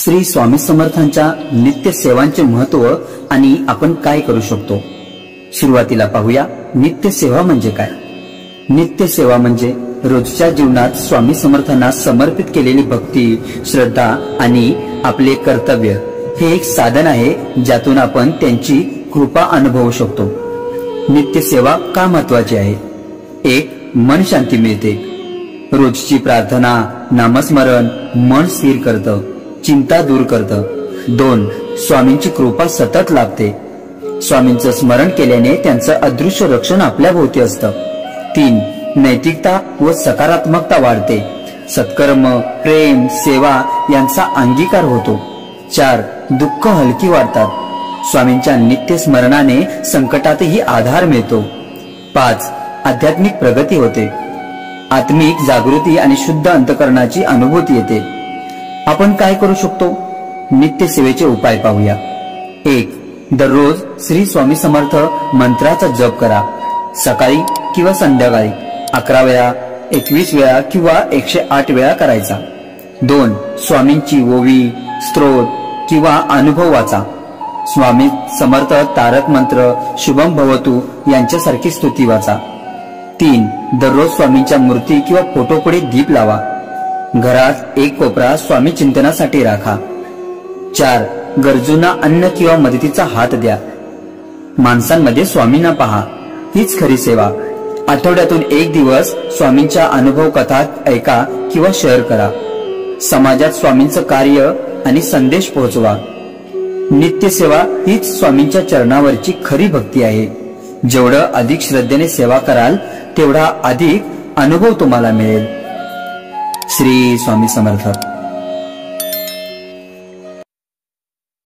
श्री स्वामी समर्थांच्या नित्य सेवांचे महत्त्व आणि आपण काय करू शकतो। सुरुवातीला पाहूया नित्य सेवा म्हणजे काय। नित्य सेवा म्हणजे रोजच्या जीवनात स्वामी समर्थांना समर्पित केलेली भक्ती, श्रद्धा आणि आपले कर्तव्य हे एक साधन आहे ज्यातून आपण त्यांची कृपा अनुभवू शकतो। नित्य सेवा का महत्वाची आहे? 1. मन शांती मिळते। रोजची प्रार्थना, नामस्मरण मन स्थिर करतं, चिंता दूर करतं। 2. स्वामींची कृपा सतत लाभते। स्वामींचं स्मरण केल्याने त्यांचं अदृश्य रक्षण आपल्या भोवती असतं। 3. नैतिकता व सकारात्मकता वाढते। सत्कर्म, प्रेम, सेवा यांचा अंगीकार होतो। 4. दुःख हलकी वाटतात। स्वामींच्या नित्य स्मरणाने संकटातही आधार मिळतो। 5. आध्यात्मिक प्रगती होते। आत्मिक जागृती आणि शुद्ध अंतकरणाची अनुभूती येते। आपण काय करू शकतो? नित्य सेवेचे उपाय पाहूया। 1. दररोज श्री स्वामी समर्थ मंत्राचा जप करा। सकाळी किंवा संध्याकाळी 11 वेळा, 21 वेळा किंवा 108 वेळा करायचा। 2. स्वामींची ओवी, स्तोत्र किंवा अनुभव वाचा। स्वामी समर्थ तारक मंत्र, शुभम भवतु यांच्यासारखी स्तुती वाचा। 3. दररोज स्वामींच्या मूर्ती किंवा फोटो पुढे दीप लावा। घरात एक कोपरा स्वामी चिंतनासाठी राखा। 4. गरजूंना अन्न किंवा मदतीचा हात द्या। माणसांमध्ये स्वामींना पहा, हीच खरी सेवा। आठवड्यातून एक दिवस स्वामींच्या अनुभव कथा ऐका किंवा शेअर करा। समाजात स्वामींचं कार्य आणि संदेश पोहोचवा। नित्य सेवा हीच स्वामींच्या चरणावरची खरी भक्ती आहे। जेवढं अधिक श्रद्धेने सेवा कराल तेवढा अधिक अनुभव तुम्हाला मिळेल। श्री स्वामी समर्थ।